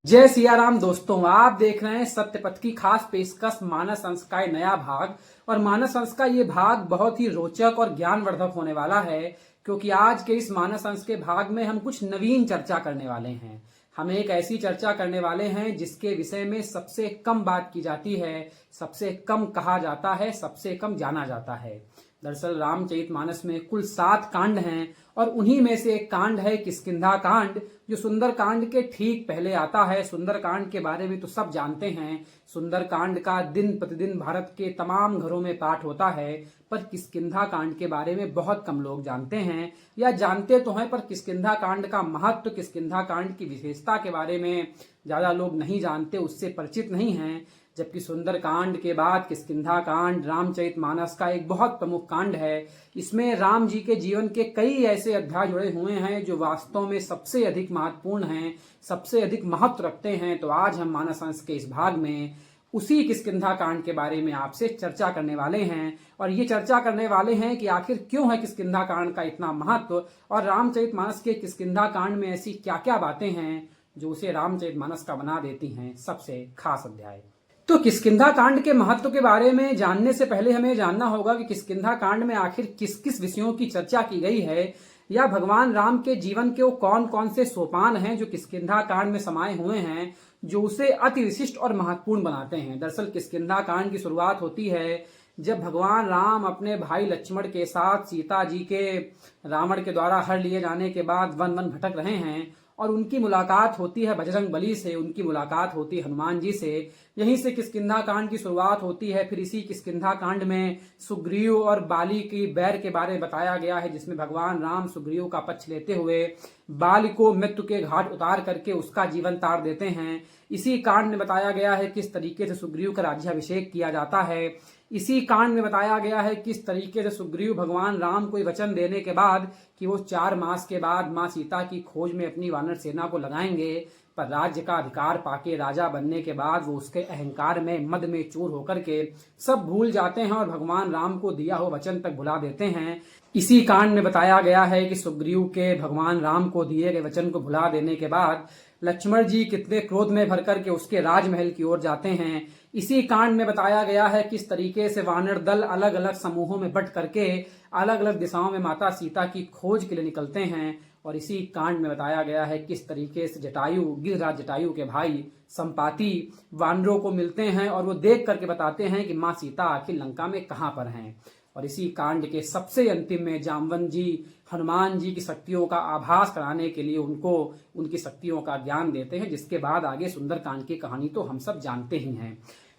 जय सिया राम दोस्तों, आप देख रहे हैं सत्य पथ की खास पेशकश मानस अंश का ये नया भाग। और मानस अंश का ये भाग बहुत ही रोचक और ज्ञानवर्धक होने वाला है, क्योंकि आज के इस मानस अंश के भाग में हम कुछ नवीन चर्चा करने वाले हैं। हम एक ऐसी चर्चा करने वाले हैं जिसके विषय में सबसे कम बात की जाती है, सबसे कम कहा जाता है, सबसे कम जाना जाता है। दरअसल रामचरितमानस में कुल 7 कांड हैं और उन्हीं में से एक कांड है किष्किंधा कांड, जो सुंदर कांड के ठीक पहले आता है। सुंदर कांड के बारे में तो सब जानते हैं। सुंदर कांड का दिन प्रतिदिन भारत के तमाम घरों में पाठ होता है, पर किष्किंधा कांड के बारे में बहुत कम लोग जानते हैं, या जानते तो हैं पर किष्किंधा कांड का महत्व, किष्किंधा कांड की विशेषता के बारे में ज्यादा लोग नहीं जानते, उससे परिचित नहीं हैं। जबकि सुंदर कांड के बाद किष्किंधा कांड रामचरितमानस का एक बहुत प्रमुख कांड है। इसमें राम जी के जीवन के कई ऐसे अध्याय जुड़े हुए हैं जो वास्तव में सबसे अधिक महत्वपूर्ण हैं, सबसे अधिक महत्व रखते हैं। तो आज हम मानस अंश के इस भाग में उसी किष्किंधा कांड के बारे में आपसे चर्चा करने वाले हैं। और ये चर्चा करने वाले हैं कि आखिर क्यों है किष्किंधा कांड का इतना महत्व, और रामचरितमानस के किष्किंधा कांड में ऐसी क्या क्या बातें हैं जो उसे रामचरितमानस का बना देती हैं सबसे खास अध्याय। तो किष्किंधा कांड के महत्व के बारे में जानने से पहले हमें जानना होगा कि किष्किंधा कांड में आखिर किस किस विषयों की चर्चा की गई है, या भगवान राम के जीवन के वो कौन कौन से सोपान हैं जो किष्किंधा कांड में समाये हुए हैं, जो उसे अति विशिष्ट और महत्वपूर्ण बनाते हैं। दरअसल किष्किंधा कांड की शुरुआत होती है जब भगवान राम अपने भाई लक्ष्मण के साथ सीता जी के रावण के द्वारा हर लिए जाने के बाद वन वन भटक रहे हैं, और उनकी मुलाकात होती है बजरंग बली से, उनकी मुलाकात होती है हनुमान जी से। यहीं से किष्किंधा कांड की शुरुआत होती है। फिर इसी किष्किंधा कांड में सुग्रीव और बाली की बैर के बारे में बताया गया है, जिसमें भगवान राम सुग्रीव का पक्ष लेते हुए बाली को मृत्यु के घाट उतार करके उसका जीवन तार देते हैं। इसी कांड में बताया गया है किस तरीके से सुग्रीव का राज्याभिषेक किया जाता है। इसी कांड में बताया गया है किस तरीके से सुग्रीव भगवान राम को वचन देने के बाद कि वो 4 मास के बाद मां सीता की खोज में अपनी वानर सेना को लगाएंगे, पर राज्य का अधिकार पाके राजा बनने के बाद वो उसके अहंकार में मद में चूर होकर के सब भूल जाते हैं और भगवान राम को दिया हुआ वचन तक भुला देते हैं। इसी कांड में बताया गया है कि सुग्रीव के भगवान राम को दिए गए वचन को भुला देने के बाद लक्ष्मण जी कितने क्रोध में भर करके उसके राजमहल की ओर जाते हैं। इसी कांड में बताया गया है किस तरीके से वानर दल अलग अलग समूहों में बट करके अलग अलग दिशाओं में माता सीता की खोज के लिए निकलते हैं। और इसी कांड में बताया गया है किस तरीके से जटायु, गिरिराज जटायु के भाई संपाति वानरों को मिलते हैं और वो देख करके बताते हैं कि माँ सीता आखिर लंका में कहाँ पर हैं। और इसी कांड के सबसे अंतिम में जामवन जी हनुमान जी की शक्तियों का आभास कराने के लिए उनको उनकी शक्तियों का ज्ञान देते हैं, जिसके बाद आगे सुंदर कांड की कहानी तो हम सब जानते ही हैं।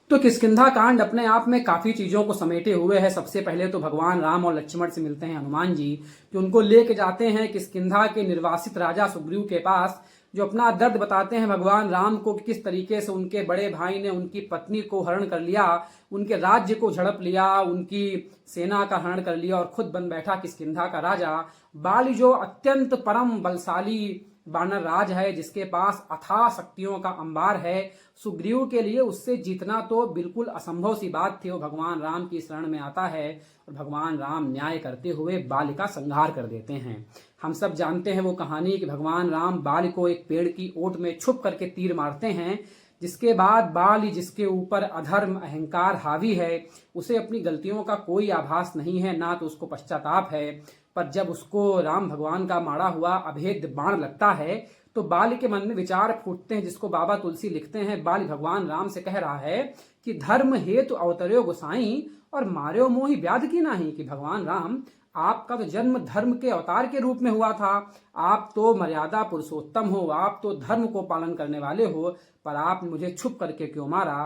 तो किष्किंधा कांड अपने आप में काफी चीजों को समेटे हुए है। सबसे पहले तो भगवान राम और लक्ष्मण से मिलते हैं हनुमान जी, जो उनको लेके जाते हैं किष्किंधा के निर्वासित राजा सुग्रीव के पास, जो अपना दर्द बताते हैं भगवान राम को कि किस तरीके से उनके बड़े भाई ने उनकी पत्नी को हरण कर लिया, उनके राज्य को झड़प लिया, उनकी सेना का हरण कर लिया और खुद बन बैठा किष्किंधा का राजा। बाली जो अत्यंत परम बलशाली वानर राज है, जिसके पास अथाह शक्तियों का अंबार है, सुग्रीव के लिए उससे जीतना तो बिल्कुल असंभव सी बात थी। वो भगवान राम की शरण में आता है और भगवान राम न्याय करते हुए बाली का संहार कर देते हैं। हम सब जानते हैं वो कहानी कि भगवान राम बाली को एक पेड़ की ओट में छुप करके तीर मारते हैं, जिसके बाद बाली, जिसके ऊपर अधर्म अहंकार हावी है, उसे अपनी गलतियों का कोई आभास नहीं है, ना तो उसको पश्चाताप है। पर जब उसको राम भगवान का मारा हुआ अभेद्य बाण लगता है तो बाली के मन में विचार फूटते हैं, जिसको बाबा तुलसी लिखते हैं। बाली भगवान राम से कह रहा है कि धर्म हेतु अवतर्यो गोसाई और मार्यो मोहि व्याध की नाही, कि भगवान राम आपका तो जन्म धर्म के अवतार के रूप में हुआ था, आप तो मर्यादा पुरुषोत्तम हो, आप तो धर्म को पालन करने वाले हो, पर आपने मुझे छुप करके क्यों मारा।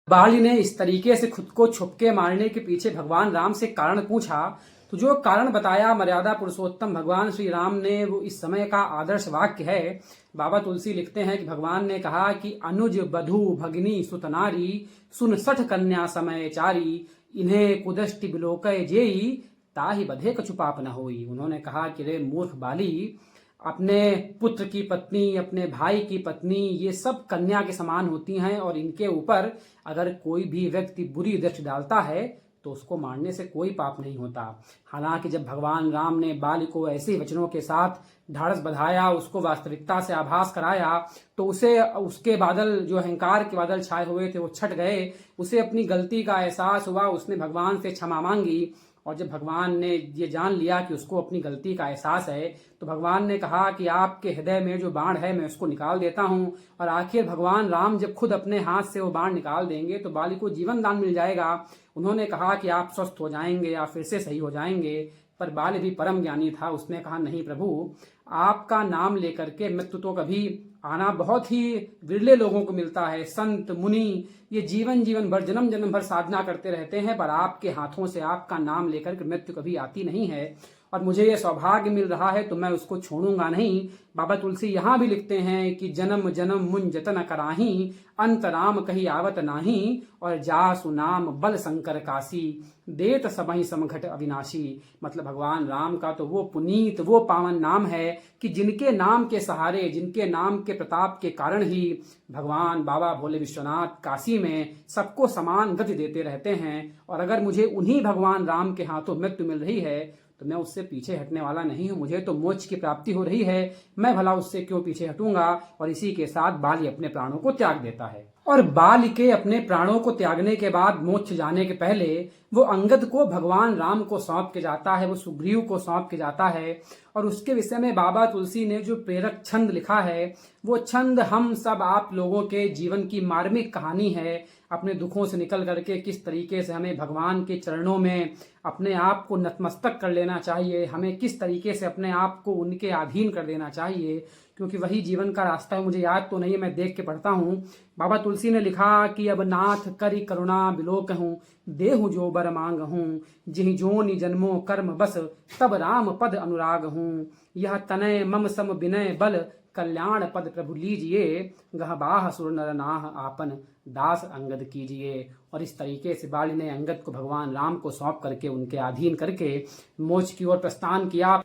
बाली ने इस तरीके से खुद को छुप के मारने के पीछे भगवान राम से कारण पूछा, तो जो कारण बताया मर्यादा पुरुषोत्तम भगवान श्री राम ने, वो इस समय का आदर्श वाक्य है। बाबा तुलसी लिखते हैं कि भगवान ने कहा कि अनुज बधु भगिनी सुतनारी सुन सठ कन्या समय चारी, इन्हें कुदृष्टि बिलोकय जेई ताहि बधे कछु पाप न होई। उन्होंने कहा कि रे मूर्ख बाली, अपने पुत्र की पत्नी, अपने भाई की पत्नी, ये सब कन्या के समान होती हैं, और इनके ऊपर अगर कोई भी व्यक्ति बुरी दृष्टि डालता है तो उसको मारने से कोई पाप नहीं होता। हालांकि जब भगवान राम ने बाली को ऐसे वचनों के साथ ढाढ़स बंधाया, उसको वास्तविकता से आभास कराया, तो उसे उसके बादल जो अहंकार के बादल छाए हुए थे वो छट गए। उसे अपनी गलती का एहसास हुआ, उसने भगवान से क्षमा मांगी। और जब भगवान ने ये जान लिया कि उसको अपनी गलती का एहसास है, तो भगवान ने कहा कि आपके हृदय में जो बाण है मैं उसको निकाल देता हूँ। और आखिर भगवान राम जब खुद अपने हाथ से वो बाण निकाल देंगे तो बाली को जीवन दान मिल जाएगा। उन्होंने कहा कि आप स्वस्थ हो जाएंगे, आप फिर से सही हो जाएंगे। पर बाली भी परम ज्ञानी था, उसने कहा नहीं प्रभु, आपका नाम लेकर के मृत्यु तो कभी आना बहुत ही विरले लोगों को मिलता है। संत मुनि ये जीवन जीवन भर जन्म जन्म भर साधना करते रहते हैं, पर आपके हाथों से आपका नाम लेकर के मृत्यु कभी आती नहीं है। और मुझे ये सौभाग्य मिल रहा है तो मैं उसको छोड़ूंगा नहीं। बाबा तुलसी यहाँ भी लिखते हैं कि जन्म जन्म मुन जतन कराही, अंत राम कही आवत नाही, और जासु नाम बल शंकर काशी, देत सबहि समघट अविनाशी। मतलब भगवान राम का तो वो पुनीत वो पावन नाम है कि जिनके नाम के सहारे, जिनके नाम के प्रताप के कारण ही भगवान बाबा भोले विश्वनाथ काशी में सबको समान गति देते रहते हैं। और अगर मुझे उन्हीं भगवान राम के हाथों मृत्यु मिल रही है तो मैं उससे पीछे हटने वाला नहीं हूं। मुझे तो मोक्ष की प्राप्ति हो रही है, मैं भला उससे क्यों पीछे हटूंगा। और इसी के साथ बाली अपने प्राणों को त्याग देता है। और बाली के अपने प्राणों को त्यागने के बाद मोक्ष जाने के पहले वो अंगद को भगवान राम को सौंप के जाता है, वो सुग्रीव को सौंप के जाता है। और उसके विषय में बाबा तुलसी ने जो प्रेरक छंद लिखा है, वो छंद हम सब आप लोगों के जीवन की मार्मिक कहानी है। अपने दुखों से निकल करके किस तरीके से हमें भगवान के चरणों में अपने आप को नतमस्तक कर लेना चाहिए, हमें किस तरीके से अपने आप को उनके अधीन कर देना चाहिए, क्योंकि वही जीवन का रास्ता है। मुझे याद तो नहीं है, मैं देख के पढ़ता हूँ। बाबा तुलसी ने लिखा कि अब नाथ करी करुणा बिलो कहूँ, देहु जो बर मांग हूँ, जिहि जोनि जन्मो कर्म बस, तब राम पद अनुराग हूँ। यह तनय मम सम विनय बल, कल्याण पद प्रभु लीजिए, गहबाह सुर नर नाह आपन, दास अंगद कीजिए। और इस तरीके से बाली ने अंगद को भगवान राम को सौंप करके उनके अधीन करके मोक्ष की ओर प्रस्थान किया।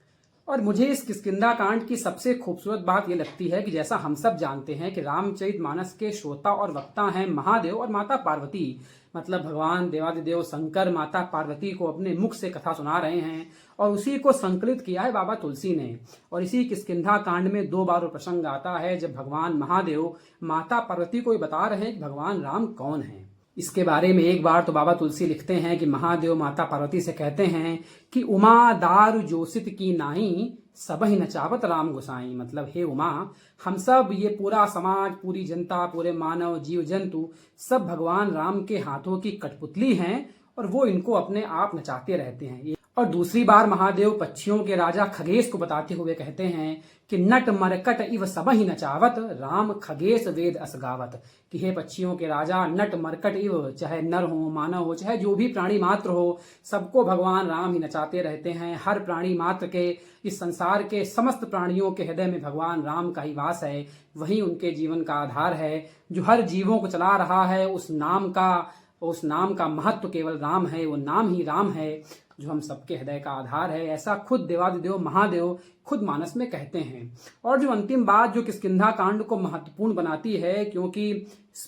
और मुझे इस किष्किंधा कांड की सबसे खूबसूरत बात यह लगती है कि जैसा हम सब जानते हैं कि रामचरितमानस के श्रोता और वक्ता हैं महादेव और माता पार्वती। मतलब भगवान देवादिदेव शंकर माता पार्वती को अपने मुख से कथा सुना रहे हैं, और उसी को संकलित किया है बाबा तुलसी ने। और इसी किष्किंधा कांड में 2 बार प्रसंग आता है जब भगवान महादेव माता पार्वती को बता रहे हैं कि भगवान राम कौन है। इसके बारे में एक बार तो बाबा तुलसी लिखते हैं कि महादेव माता पार्वती से कहते हैं कि उमा दारु जोसित की नाई, सबहि नचावत राम गोसाई। मतलब हे उमा, हम सब ये पूरा समाज, पूरी जनता, पूरे मानव जीव जंतु सब भगवान राम के हाथों की कठपुतली हैं, और वो इनको अपने आप नचाते रहते हैं। और दूसरी बार महादेव पक्षियों के राजा खगेश को बताते हुए कहते हैं कि नट मरकट इव सबहि नचावत, राम खगेश वेद असगावत। कि हे पक्षियों के राजा, नट मरकट इव, चाहे नर हो, मानव हो, चाहे जो भी प्राणी मात्र हो, सबको भगवान राम ही नचाते रहते हैं। हर प्राणी मात्र के, इस संसार के समस्त प्राणियों के हृदय में भगवान राम का ही वास है, वही उनके जीवन का आधार है। जो हर जीवों को चला रहा है, उस नाम का महत्व केवल राम है, वो नाम ही राम है जो हम सबके हृदय का आधार है। ऐसा खुद देवादिदेव महादेव खुद मानस में कहते हैं। और जो अंतिम बात जो किष्किंधा कांड को महत्वपूर्ण बनाती है, क्योंकि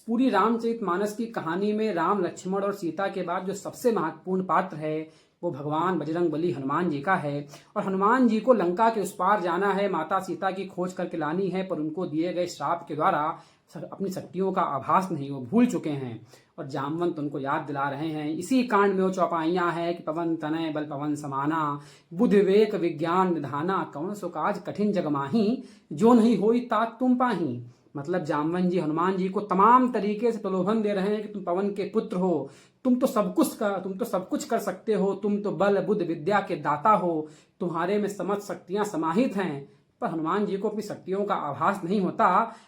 पूरी रामचरितमानस की कहानी में राम, लक्ष्मण और सीता के बाद जो सबसे महत्वपूर्ण पात्र है वो भगवान बजरंगबली हनुमान जी का है। और हनुमान जी को लंका के उस पार जाना है, माता सीता की खोज करके लानी है, पर उनको दिए गए श्राप के द्वारा अपनी शक्तियों का आभास नहीं, वो भूल चुके हैं। और जामवंत उनको याद दिला रहे हैं। इसी कांड में वो चौपाइयां हैं कि पवन तनय बल पवन समाना, बुद्ध विवेक विज्ञान निधाना, कौन सो काज कठिन जग माही, जो नहीं होई तात तुम पाही। मतलब जामवंत जी हनुमान जी को तमाम तरीके से प्रलोभन दे रहे हैं कि तुम पवन के पुत्र हो, तुम तो सब कुछ कर सकते हो, तुम तो बल बुद्ध विद्या के दाता हो, तुम्हारे में समस्त शक्तियां समाहित हैं। पर हनुमान जी को अपनी शक्तियों का आभास नहीं होता।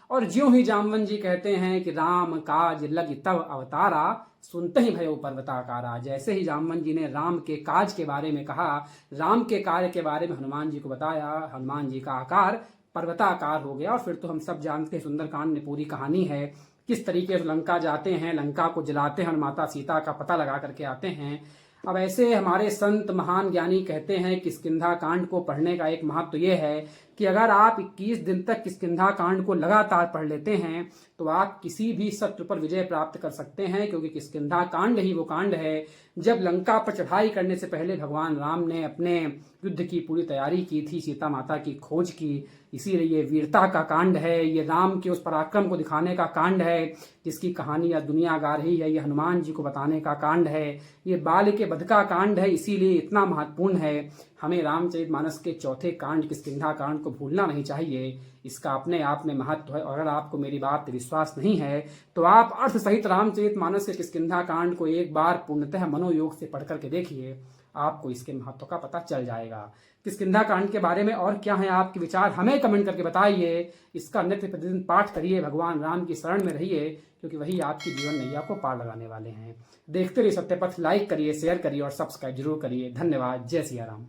और ज्यों ही जामवंत जी कहते हैं कि राम काज लग तब अवतारा, सुनते ही भयो पर्वताकारा। जैसे ही जामवंत जी ने राम के काज के बारे में कहा, राम के कार्य के बारे में हनुमान जी को बताया, हनुमान जी का आकार पर्वताकार हो गया। और फिर तो हम सब जानते हैं, सुंदरकांड में पूरी कहानी है किस तरीके से लंका जाते हैं, लंका को जलाते हैं और माता सीता का पता लगा करके आते हैं। अब ऐसे हमारे संत महान ज्ञानी कहते हैं कि किष्किंधा कांड को पढ़ने का एक महत्व यह है कि अगर आप 21 दिन तक किष्किंधा कांड को लगातार पढ़ लेते हैं तो आप किसी भी शत्रु पर विजय प्राप्त कर सकते हैं, क्योंकि किष्किंधा कांड ही वो कांड है जब लंका पर चढ़ाई करने से पहले भगवान राम ने अपने युद्ध की पूरी तैयारी की थी, सीता माता की खोज की। इसीलिए ये वीरता का कांड है, ये राम के उस पराक्रम को दिखाने का कांड है जिसकी कहानी आज दुनिया गा रही है। ये हनुमान जी को बताने का कांड है, ये बाल के वध का कांड है, इसीलिए इतना महत्वपूर्ण है। हमें रामचरितमानस के चौथे कांड किष्किंधा कांड को भूलना नहीं चाहिए। इसका अपने आप में महत्व है, और अगर आपको मेरी बात पर विश्वास नहीं है तो आप अर्थ सहित रामचरितमानस के किष्किंधा कांड को एक बार पूर्णतः मनोयोग से पढ़ करके देखिए, आपको इसके महत्व का पता चल जाएगा। किष्किंधा कांड के बारे में और क्या है आपके विचार, हमें कमेंट करके बताइए। इसका नित्य प्रतिदिन पाठ करिए, भगवान राम की शरण में रहिए, क्योंकि वही आपकी जीवन नैया को पार लगाने वाले हैं। देखते रहिए सत्यपथ, लाइक करिए, शेयर करिए और सब्सक्राइब जरूर करिए। धन्यवाद। जय सिया राम।